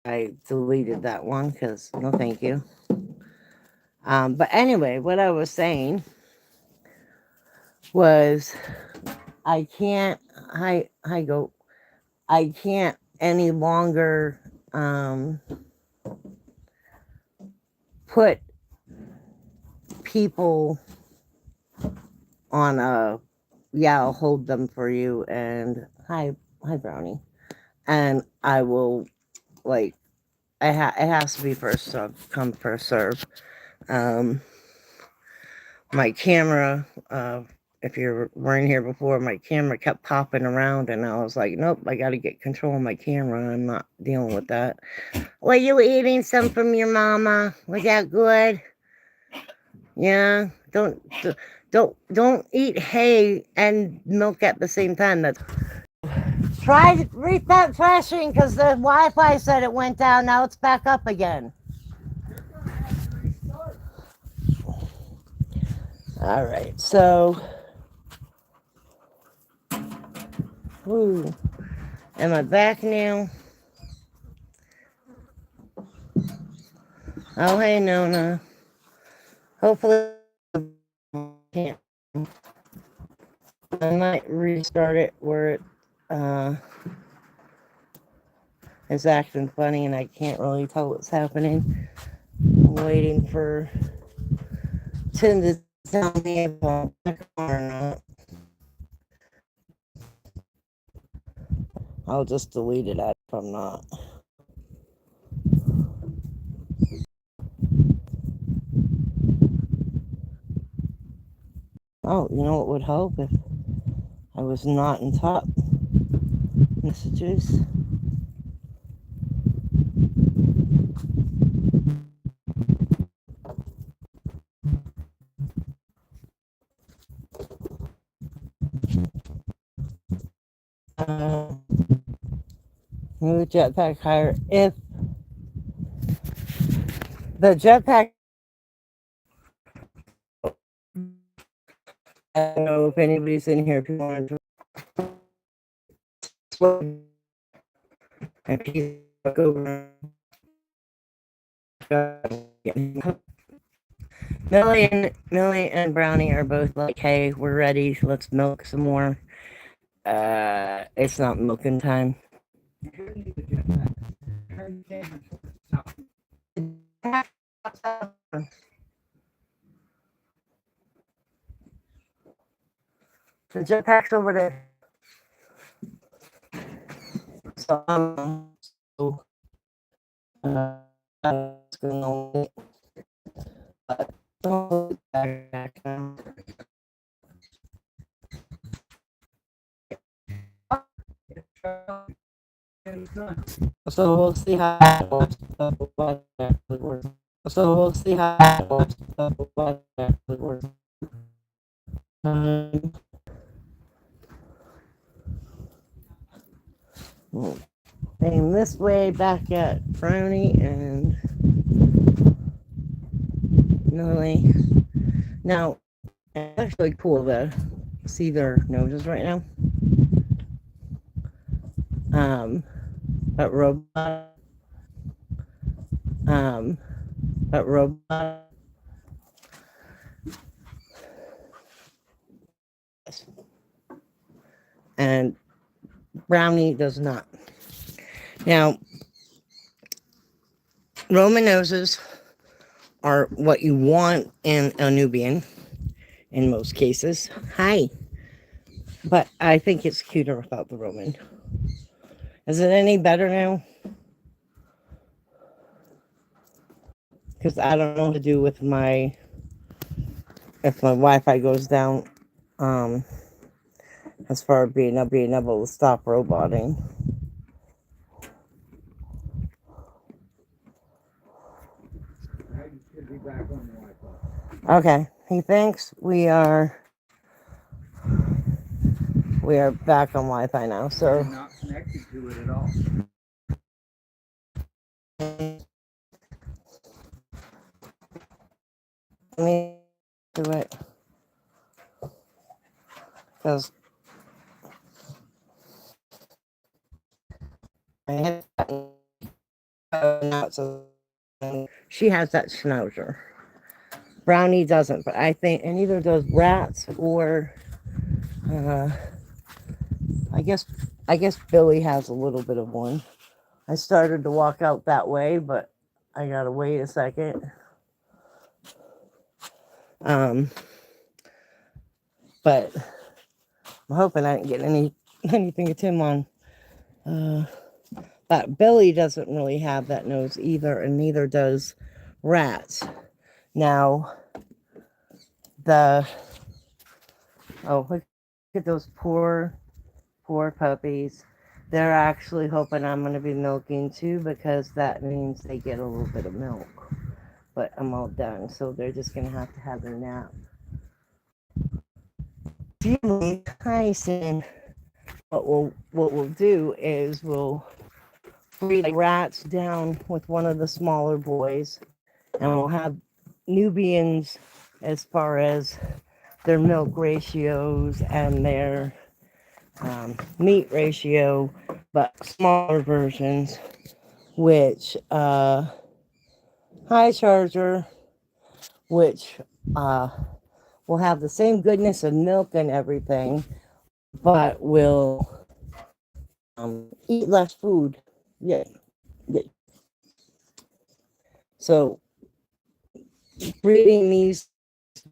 I deleted that one because no thank you. But anyway, what I was saying was I can't I go I can't any longer put people on a yeah, I'll hold them for you and hi Brownie. And I will like it has to be first come first serve. Um my camera, if you were in here before, my camera kept popping around, and I was like, nope, I got to get control of my camera. I'm not dealing with that. Were you eating some from your mama? Was that good? Yeah. Don't eat hay and milk at the same time. That's try to restart flashing because the Wi-Fi said it went down. Now it's back up again. All right. So, ooh, am I back now? Oh, hey, Nona. Hopefully, can't. I might restart it where it uh, is acting funny and I can't really tell what's happening. I'm waiting for Tim to tell me if I'm back on or not. I'll just delete it if I'm not. Oh, you know what would help if I was not in top messages? Uh, move jetpack higher. If the jetpack, I don't know if anybody's in here. If you want to and please look over. Millie and Brownie are both like, hey, we're ready. Let's milk some more. It's not milking time. The jetpack's over there. So it's gonna back now. So we'll see how it works. So we'll see how it works. Um, aim this way back at Brownie and Millie. Now, it's actually cool to see their noses right now. Um, but robot, um, but robot, and Brownie does not. Now, Roman noses are what you want in a Nubian in most cases. Hi. But I think it's cuter without the Roman. Is it any better now? Because I don't know what to do with my if my Wi-Fi goes down. Um, as far as being able to stop roboting. Okay, he thinks we are back on Wi-Fi now. So not connected to it at all. Let me do it because I hit not so. She has that schnauzer. Brownie doesn't, but I think, and neither does Rats or, uh, I guess, I guess Billy has a little bit of one. I started to walk out that way, but I gotta wait a second. But I'm hoping I didn't get anything to Tim on. But Billy doesn't really have that nose either, and neither does Rats. Now, look at those poor puppies. They're actually hoping I'm going to be milking too, because that means they get a little bit of milk. But I'm all done, so they're just going to have their nap. Usually, Tyson, what we'll do is we'll breed Rats down with one of the smaller boys, and we'll have Nubians as far as their milk ratios and their meat ratio, but smaller versions, which High Charger, which will have the same goodness of milk and everything, but will eat less food. Yeah. So breeding these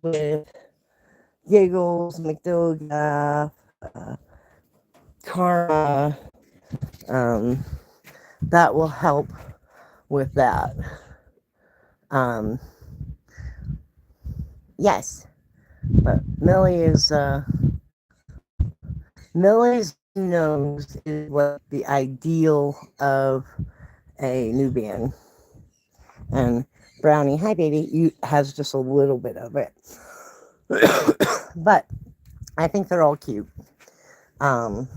with Giggles, McDoga, Karma, that will help with that. Yes, but Millie's nose is what the ideal of a Nubian. And Brownie, hi baby, has just a little bit of it. But I think they're all cute. I'm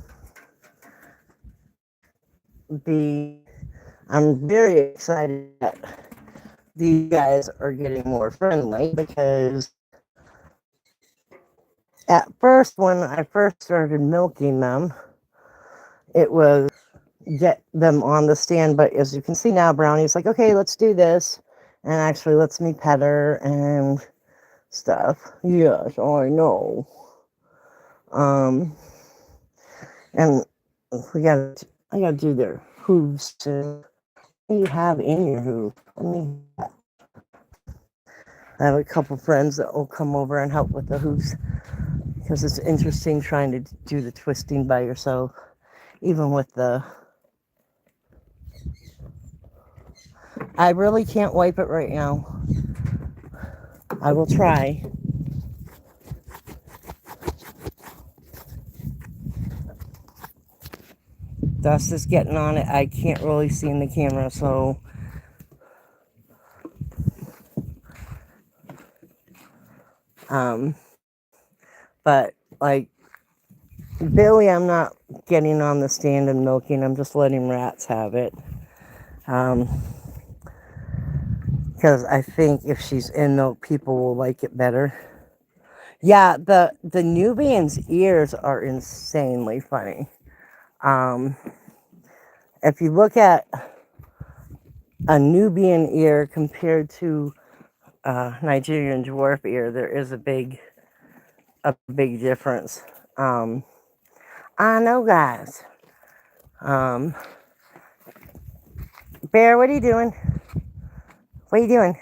very excited that these guys are getting more friendly, because at first, when I first started milking them, it was get them on the stand. But as you can see now, Brownie's like, okay, let's do this, and actually lets me pet her and stuff. Yes, I know. And I gotta do their hooves too. What do you have in your hoof? I have a couple friends that will come over and help with the hooves, because it's interesting trying to do the twisting by yourself, even with the... I really can't wipe it right now. I will try. Dust is getting on it. I can't really see in the camera, so... But, like, Billy, I'm not getting on the stand and milking. I'm just letting Rats have it. Because I think if she's in milk, people will like it better. Yeah, the Nubian's ears are insanely funny. If you look at a Nubian ear compared to Nigerian dwarf ear, there is a big difference. I know, guys. Bear, what are you doing? What are you doing?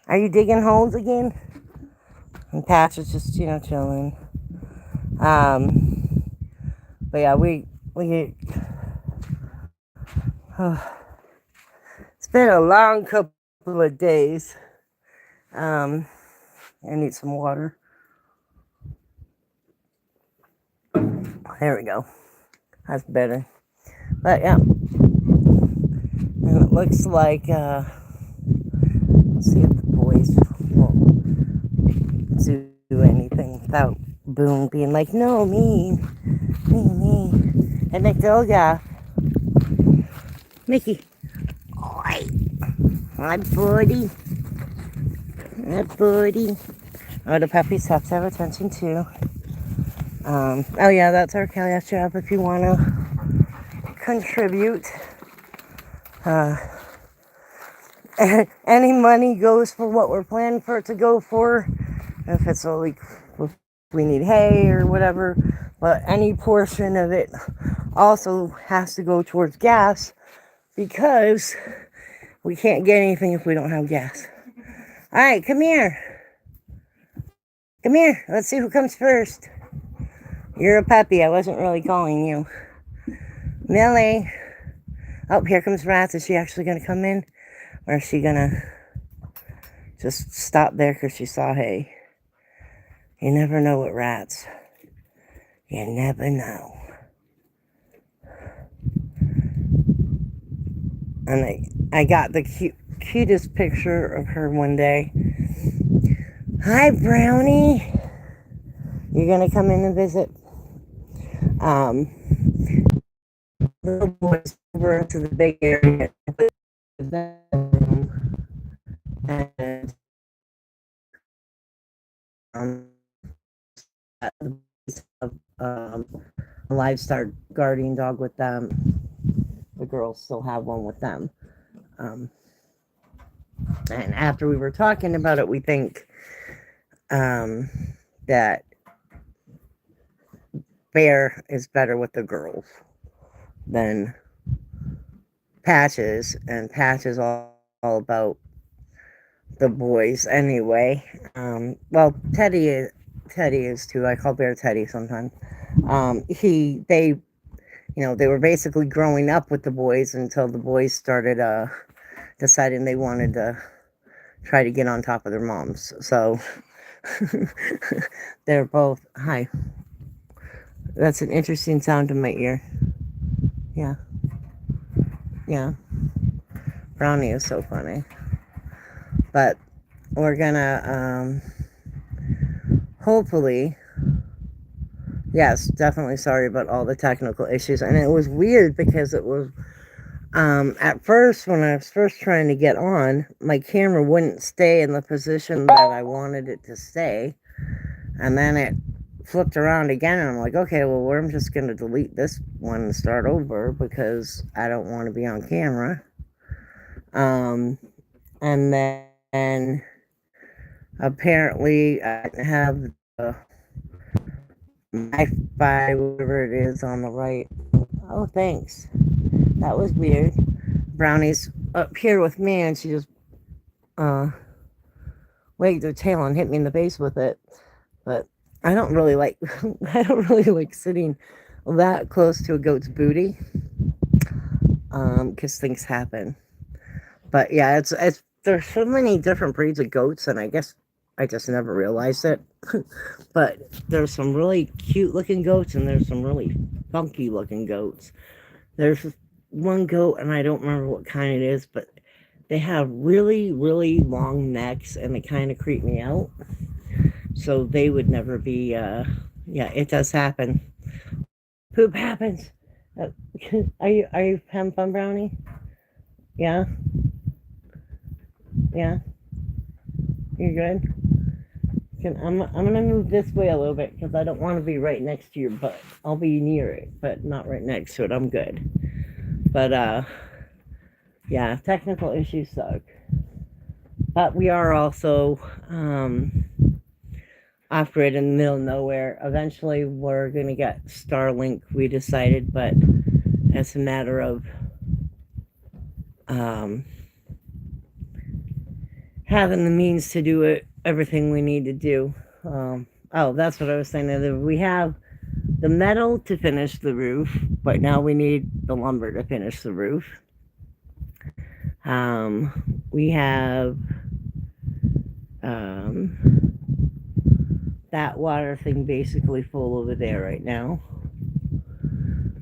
Are you digging holes again? And Patch is just, chilling. But yeah, we it's been a long couple of days. I need some water. There we go. That's better. But yeah. And it looks like, let's see if the boys won't do anything without Boom being like, no, me. And McDoga. Mickey. Oi. Hi, buddy. Hi, buddy. Oh, the puppies have to have attention too. Oh yeah, that's our cash app if you want to contribute. Uh, any money goes for what we're planning for it to go for. If it's like if we need hay or whatever, but any portion of it also has to go towards gas because we can't get anything if we don't have gas. All right, come here. Come here. Let's see who comes first. You're a puppy. I wasn't really calling you. Millie. Oh, here comes Rats. Is she actually going to come in? Or is she going to just stop there because she saw hay? You never know with Rats. You never know. And I got the cutest picture of her one day. Hi, Brownie. You're going to come in and visit? Little boys over to the big area. And a livestock guardian dog with them. The girls still have one with them. And after we were talking about it, we think that Bear is better with the girls than Patches, and Patches all about the boys anyway. Well, Teddy is too. I call Bear Teddy sometimes. They were basically growing up with the boys until the boys started deciding they wanted to try to get on top of their moms. So they're both, hi. That's an interesting sound to my ear. Yeah. Yeah. Brownie is so funny. But we're gonna, hopefully, yes, definitely sorry about all the technical issues. And it was weird because it was, at first, when I was first trying to get on, my camera wouldn't stay in the position that I wanted it to stay. And then it flipped around again, and I'm like, okay, well, I'm just going to delete this one and start over because I don't want to be on camera. And then apparently I didn't have the Wi-Fi, whatever it is, on the right. Oh, thanks. That was weird. Brownie's up here with me, and she just wagged her tail and hit me in the face with it. But I don't really like sitting that close to a goat's booty, because things happen. But yeah, it's there's so many different breeds of goats, and I guess I just never realized it. But there's some really cute looking goats, and there's some really funky looking goats. There's one goat, and I don't remember what kind it is, but they have really, really long necks, and they kind of creep me out. So they would never be, yeah, it does happen. Poop happens. Are you having fun, Brownie? Yeah? Yeah? You're good? I'm going to move this way a little bit because I don't want to be right next to your butt. I'll be near it, but not right next to it. I'm good. But, yeah, technical issues suck. But we are also off-grid in the middle of nowhere. Eventually, we're going to get Starlink, we decided, but it's a matter of having the means to do it, everything we need to do. Oh, that's what I was saying. We have the metal to finish the roof, but now we need the lumber to finish the roof. We have that water thing basically full over there right now.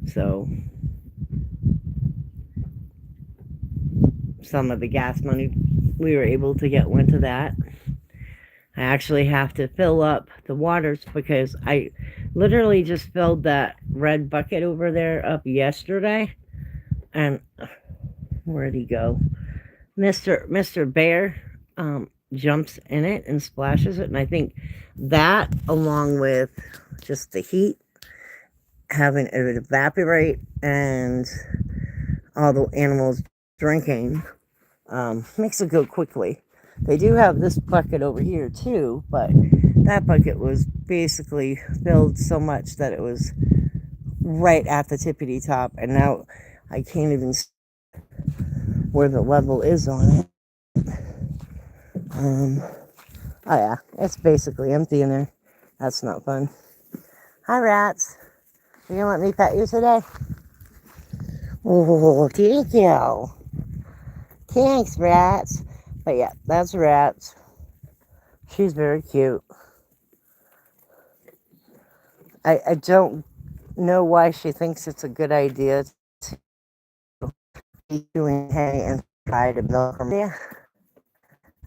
So some of the gas money we were able to get went to that. I actually have to fill up the waters because I literally just filled that red bucket over there up yesterday. And where'd he go? Mr. Bear jumps in it and splashes it. And I think that, along with just the heat, having it evaporate and all the animals drinking makes it go quickly. They do have this bucket over here too, but that bucket was basically filled so much that it was right at the tippity top, and now I can't even see where the level is on it. Oh yeah, it's basically empty in there. That's not fun. Hi, rats. You gonna let me pet you today? Oh, thank you. Thanks, rats. But yeah, that's rats. She's very cute. I don't know why she thinks it's a good idea to be doing hay and try to milk her.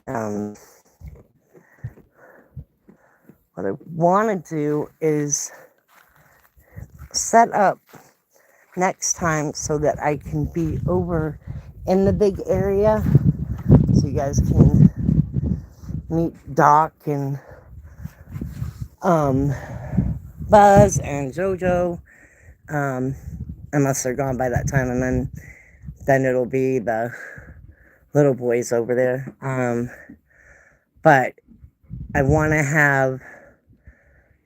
Yeah. What I want to do is set up next time so that I can be over in the big area so you guys can meet Doc and Buzz and JoJo, unless they're gone by that time, and then it'll be the little boys over there. But I want to have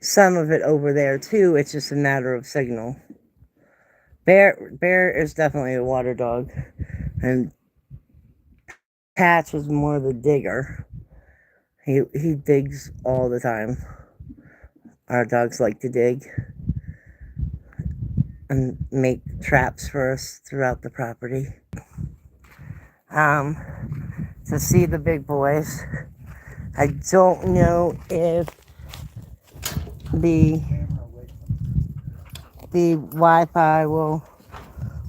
some of it over there too. It's just a matter of signal. Bear is definitely a water dog, and Patch is more the digger. He digs all the time. Our dogs like to dig and make traps for us throughout the property. To see the big boys. I don't know if the Wi-Fi will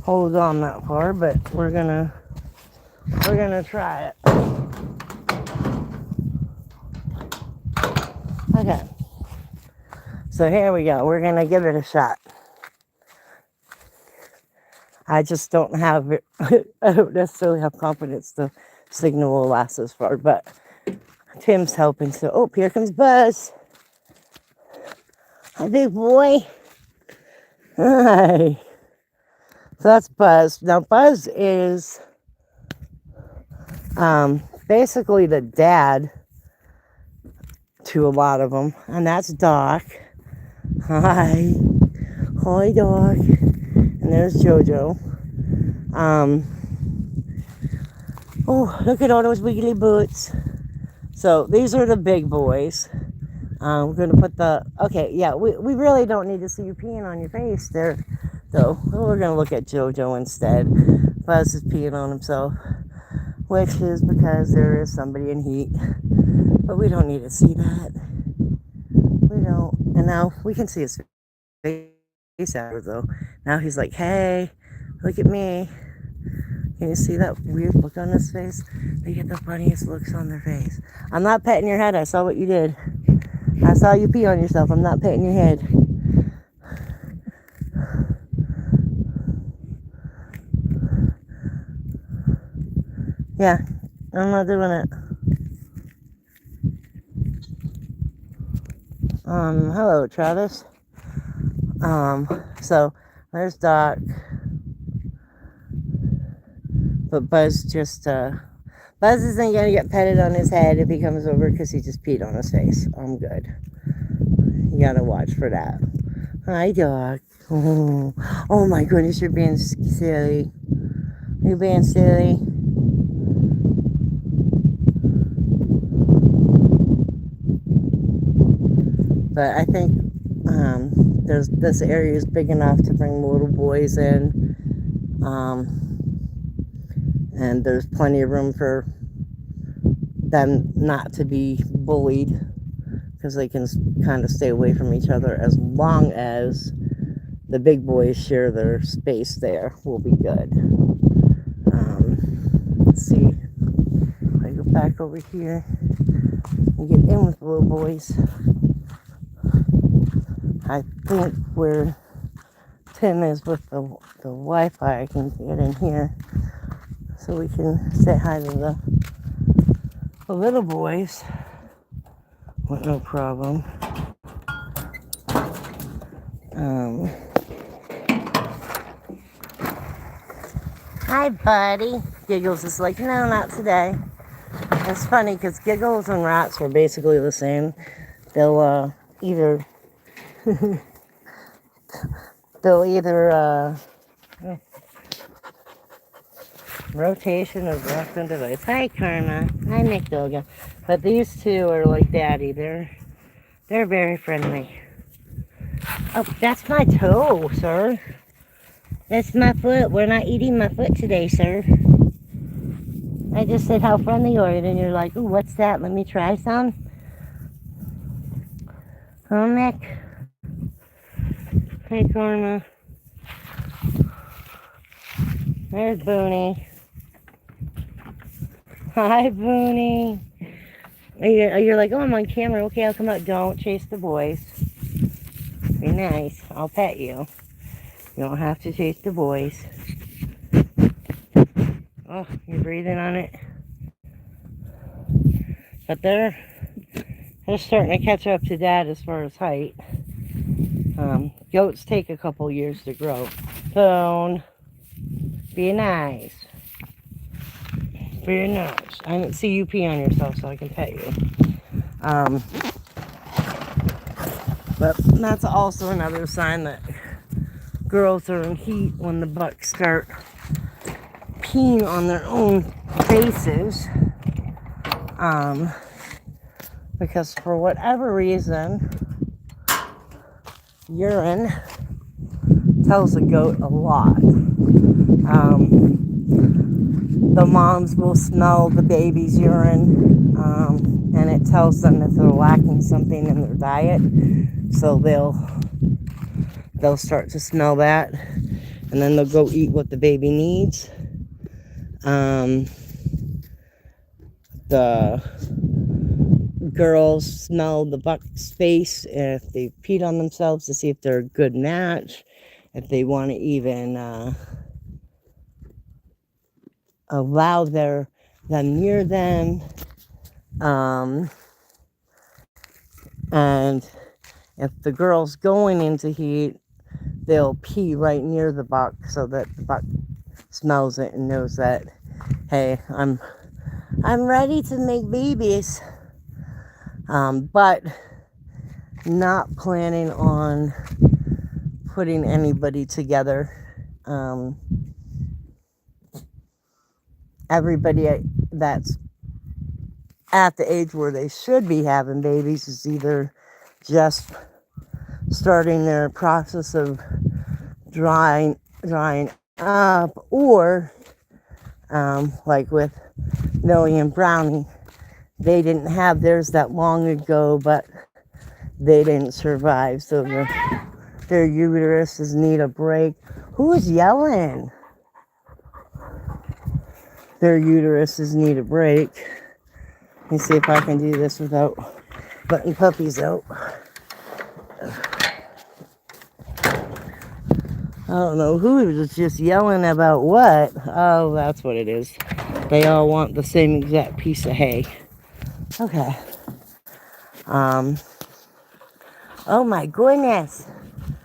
hold on that far, but we're gonna try it. Okay. So here we go. We're gonna give it a shot. I just don't have it. I don't necessarily have confidence the signal will last as far, but Tim's helping. So, oh, here comes Buzz. Hi, big boy. Hi. So that's Buzz. Now, Buzz is basically the dad to a lot of them, and that's Doc. Hi. Hi, Doc. And there's JoJo. Oh, look at all those wiggly boots. So these are the big boys. We're going to put okay, yeah, we really don't need to see you peeing on your face there, though. We're going to look at JoJo instead. Buzz is peeing on himself, which is because there is somebody in heat. But we don't need to see that. We don't. And now we can see his face out, though. Now he's like, hey, look at me. Can you see that weird look on his face? They get the funniest looks on their face. I'm not petting your head. I saw what you did. I saw you pee on yourself. I'm not petting your head. Yeah, I'm not doing it. Hello, Travis. So there's Doc. But Buzz isn't gonna get petted on his head if he comes over because he just peed on his face. I'm good. You gotta watch for that. Hi, Doc. Oh my goodness, you're being silly. You're being silly. But I think this area is big enough to bring little boys in. And there's plenty of room for them not to be bullied because they can kind of stay away from each other as long as the big boys share their space there. Will be good. Let's see. I go back over here and get in with the little boys. I think where Tim is with the Wi-Fi, I can get in here so we can say hi to the little boys with no problem. Hi, buddy. Giggles is like, no, not today. It's funny because Giggles and Rats were basically the same. They'll either rotation of left and device. Hi, Karma. Hi, McDoga. But these two are like daddy. They're very friendly. Oh, that's my toe, sir. That's my foot. We're not eating my foot today, sir. I just said how friendly you are, and you're like, ooh, what's that? Let me try some. Huh, Mick? Hey, Karma. There's Booney. Hi, Booney. You're like, oh, I'm on camera. Okay, I'll come out. Don't chase the boys. Be nice. I'll pet you. You don't have to chase the boys. Oh, you're breathing on it. But they're starting to catch up to Dad as far as height. Goats take a couple years to grow. Bone. Be nice. Be nice. I didn't see you pee on yourself, so I can pet you. But that's also another sign that girls are in heat when the bucks start peeing on their own faces. Because for whatever reason, urine tells a goat a lot. The moms will smell the baby's urine, and it tells them if they're lacking something in their diet. So they'll start to smell that, and then they'll go eat what the baby needs. The girls smell the buck's face if they've peed on themselves to see if they're a good match, if they want to even allow them near them, and if the girl's going into heat, they'll pee right near the buck so that the buck smells it and knows that, hey, I'm ready to make babies. But not planning on putting anybody together. Everybody that's at the age where they should be having babies is either just starting their process of drying up, or like with Millie and Brownie, they didn't have theirs that long ago, but they didn't survive, so their uteruses need a break. Who is yelling? Their uteruses need a break. Let me see if I can do this without letting puppies out. I don't know who was just yelling about what. Oh, that's what it is. They all want the same exact piece of hay. Okay. Oh my goodness.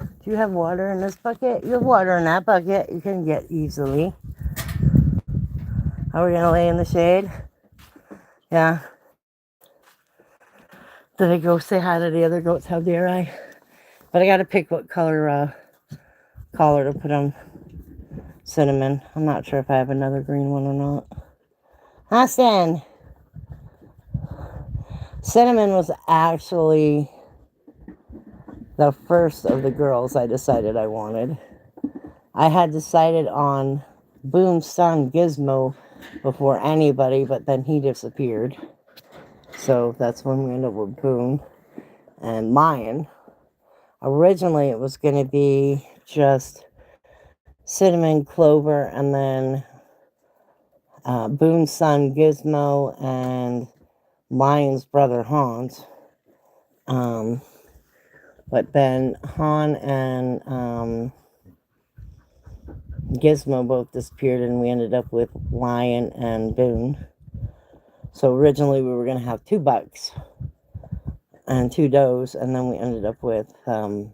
Do you have water in this bucket? You have water in that bucket. You can get easily. Are we gonna lay in the shade? Yeah. Did I go say hi to the other goats? How dare I? But I gotta pick what color collar to put on Cinnamon. I'm not sure if I have another green one or not. Austin! Cinnamon was actually the first of the girls I decided I wanted. I had decided on Boone's son, Gizmo, before anybody, but then he disappeared. So that's when we ended up with Boone and Mayan. Originally, it was going to be just Cinnamon, Clover, and then Boone's son, Gizmo, and Mayan's brother, Hans. But then Han and Gizmo both disappeared, and we ended up with Lion and Boone. So originally we were going to have 2 bucks and 2 does, and then we ended up with a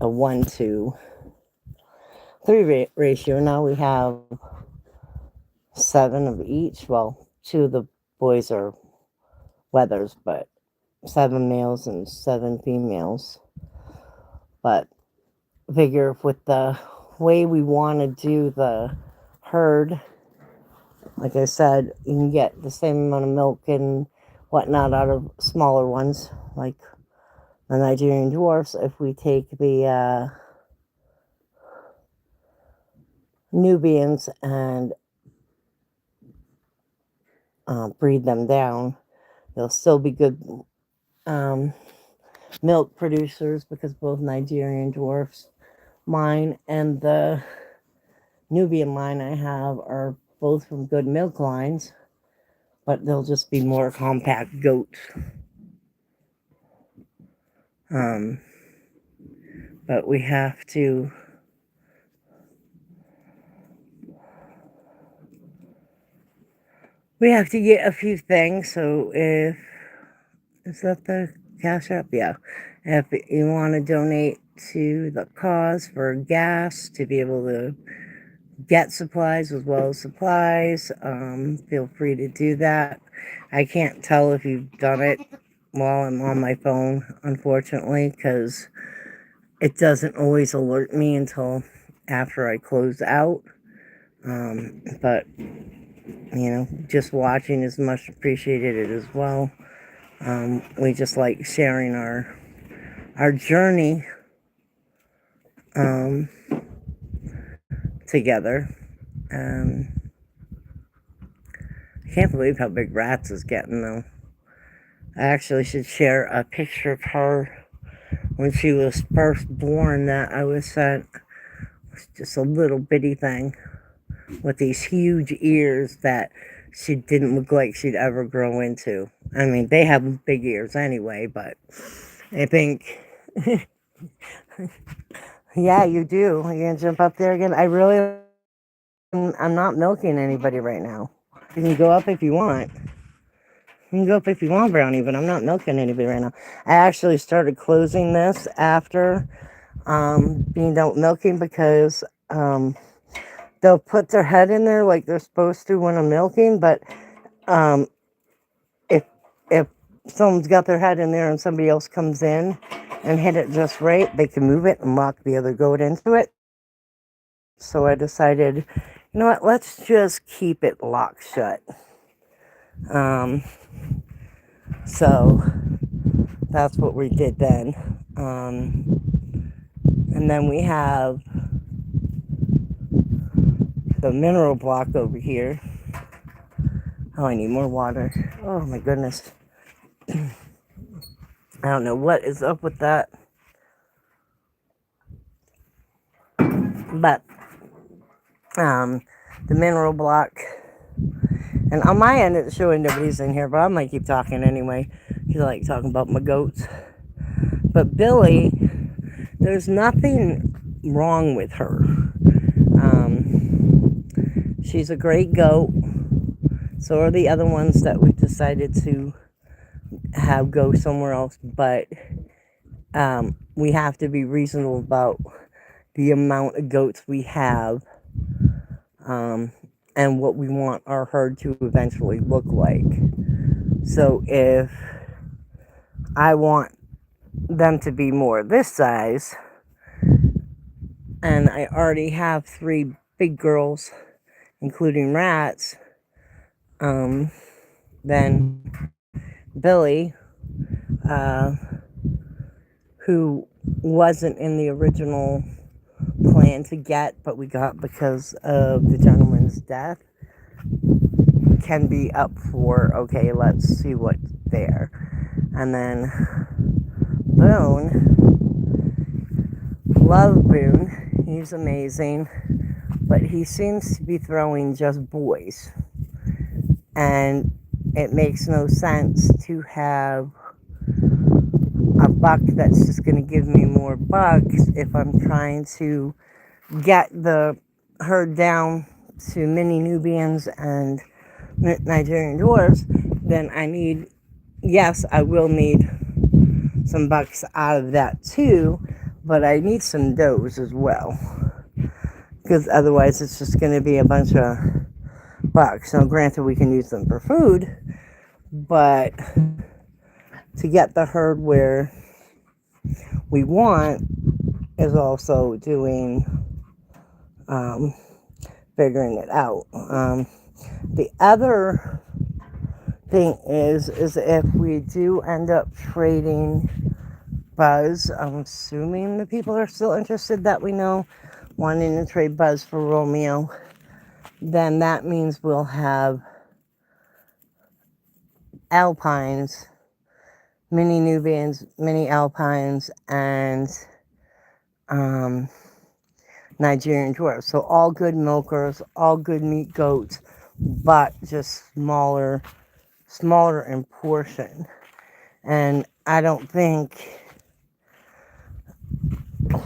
1-2. ratio. Now we have 7 of each. Well, 2 of the boys are wethers, but 7 males and 7 females. But figure with the way we want to do the herd, like I said, you can get the same amount of milk and whatnot out of smaller ones, like the Nigerian dwarfs. If we take the Nubians and breed them down, they'll still be good milk producers, because both Nigerian dwarfs, mine and the Nubian line I have, are both from good milk lines, but they'll just be more compact goats. But we have to get a few things. So is that the Cash App? Yeah. If you want to donate to the cause for gas to be able to get supplies as well as supplies, feel free to do that. I can't tell if you've done it while I'm on my phone, unfortunately, because it doesn't always alert me until after I close out. But just watching is much appreciated as well. We just like sharing our journey together. I can't believe how big Rats is getting, though. I actually should share a picture of her when she was first born that I was sent. It's just a little bitty thing with these huge ears that she didn't look like she'd ever grow into. I mean, they have big ears anyway, but I think... Yeah, you do. You're going to jump up there again? I'm not milking anybody right now. You can go up if you want. You can go up if you want, Brownie, but I'm not milking anybody right now. I actually started closing this after being done milking, because they'll put their head in there like they're supposed to when I'm milking, but if someone's got their head in there and somebody else comes in and hit it just right, they can move it and lock the other goat into it. So I decided, you know what, let's just keep it locked shut. So that's what we did then. And then we have the mineral block over here. Oh, I need more water. Oh my goodness. I don't know what is up with that. But the mineral block, and on my end it's showing nobody's in here, but I'm gonna keep talking anyway. You like talking about my goats. But Billy, there's nothing wrong with her. She's a great goat. So are the other ones that we've decided to have go somewhere else, but we have to be reasonable about the amount of goats we have, and what we want our herd to eventually look like. So if I want them to be more this size, and I already have 3 big girls, including Rats, then Billy, who wasn't in the original plan to get, but we got because of the gentleman's death, can be up for, okay, let's see what's there. And then Boone, love Boone, he's amazing, but he seems to be throwing just boys, and it makes no sense to have a buck that's just going to give me more bucks if I'm trying to get the herd down to mini Nubians and Nigerian dwarves. Then I will need some bucks out of that too, but I need some does as well, because otherwise it's just going to be a bunch of bucks. Now, granted, we can use them for food, but to get the herd where we want is also doing figuring it out. The other thing is if we do end up trading Buzz, I'm assuming the people are still interested that we know, wanting to trade Buzz for Romeo, then that means we'll have Alpines, mini Nubians, mini Alpines, and Nigerian dwarfs. So all good milkers, all good meat goats, but just smaller in portion. And I don't think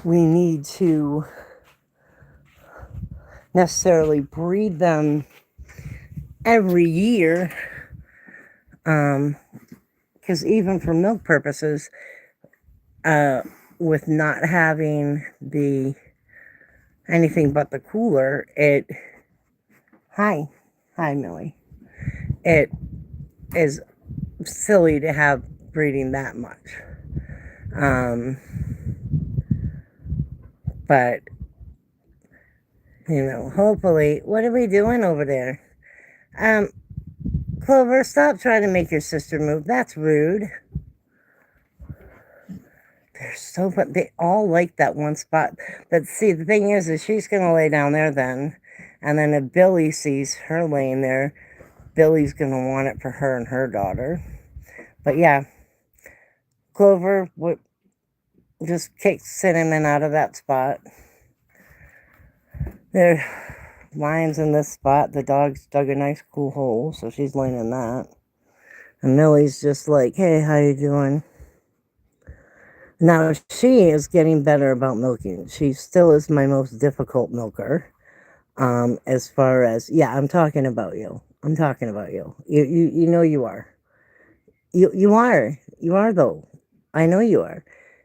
we need to necessarily breed them every year, because even for milk purposes, with not having the anything but the cooler, hi Millie, it is silly to have breeding that much. But hopefully, what are we doing over there? Clover, stop trying to make your sister move. That's rude. They're so fun. They all like that one spot. But see, the thing is she's going to lay down there then. And then if Billy sees her laying there, Billy's going to want it for her and her daughter. But yeah, Clover just kick Cinnamon out of that spot. There are lions in this spot. The dog's dug a nice cool hole, so she's laying in that. And Millie's just like, hey, how you doing? Now, she is getting better about milking. She still is my most difficult milker. As far as, yeah, I'm talking about you. I'm talking about you. You know you are. You are. You are, though. I know you are.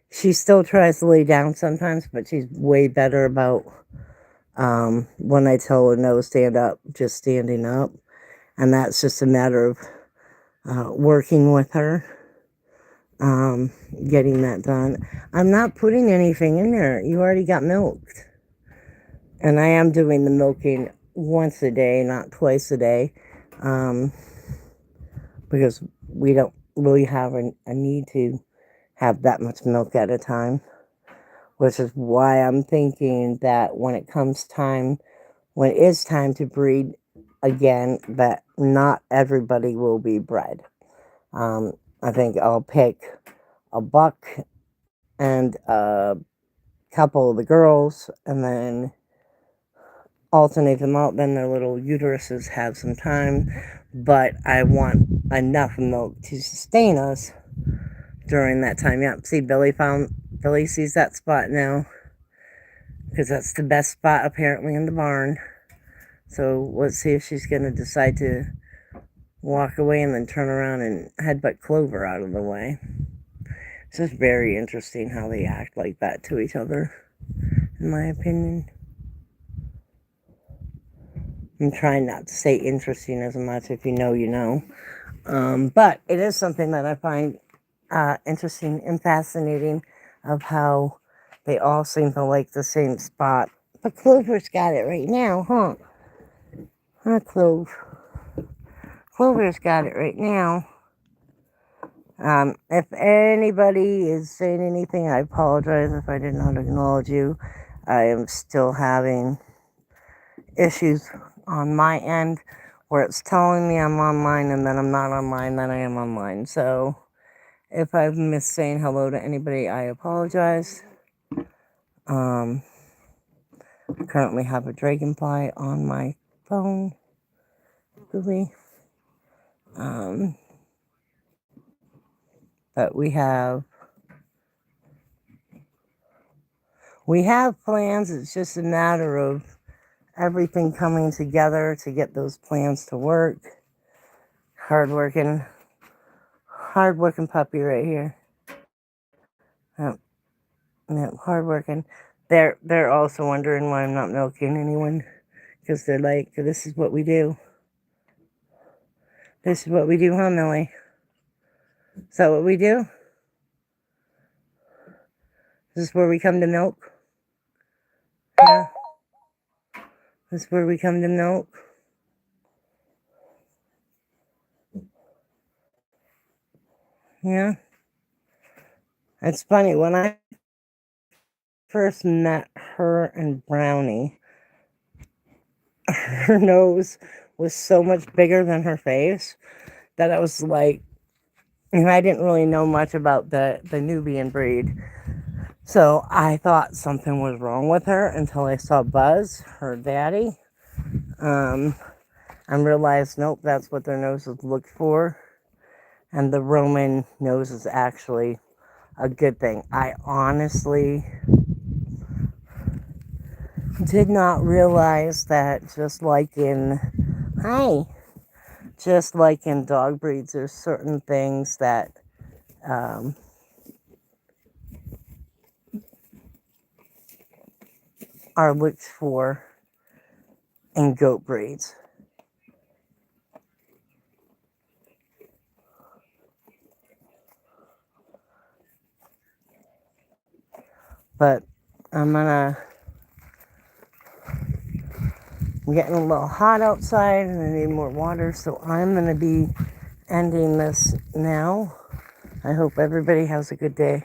She still tries to lay down sometimes, but she's way better about, when I tell her no, stand up, just standing up. And that's just a matter of working with her. Getting that done. I'm not putting anything in there. You already got milked. And I am doing the milking once a day, not twice a day, because we don't really have a need to have that much milk at a time, which is why I'm thinking that when it is time to breed again, that not everybody will be bred. I think I'll pick a buck and a couple of the girls, and then alternate them out. Then their little uteruses have some time, but I want enough milk to sustain us during that time. Yeah, see, Billy sees that spot now, because that's the best spot apparently in the barn. So let's see if she's going to decide to walk away and then turn around and headbutt Clover out of the way. It's just very interesting how they act like that to each other, in my opinion. I'm trying not to say interesting as much. If you know, you know. But it is something that I find interesting and fascinating, of how they all seem to like the same spot. But Clover's got it right now, huh? Huh, Clover's got it right now. If anybody is saying anything, I apologize if I did not acknowledge you. I am still having issues on my end where it's telling me I'm online and then I'm not online, then I am online. So if I've missed saying hello to anybody, I apologize. I currently have a dragonfly on my phone. Really. But we have plans. It's just a matter of everything coming together to get those plans to work. Hardworking puppy right here. Yep, hardworking. They're also wondering why I'm not milking anyone, because they're like, this is what we do. This is what we do, huh, Millie? Is that what we do? This is where we come to milk? Yeah. This is where we come to milk? Yeah. It's funny, when I first met her and Brownie, her nose was so much bigger than her face that I was like, and I didn't really know much about the Nubian breed. So I thought something was wrong with her until I saw Buzz, her daddy, and realized, nope, that's what their noses look for. And the Roman nose is actually a good thing. I honestly did not realize that just like in dog breeds, there's certain things that are looked for in goat breeds. But I'm getting a little hot outside and I need more water, so I'm gonna be ending this now. I hope everybody has a good day.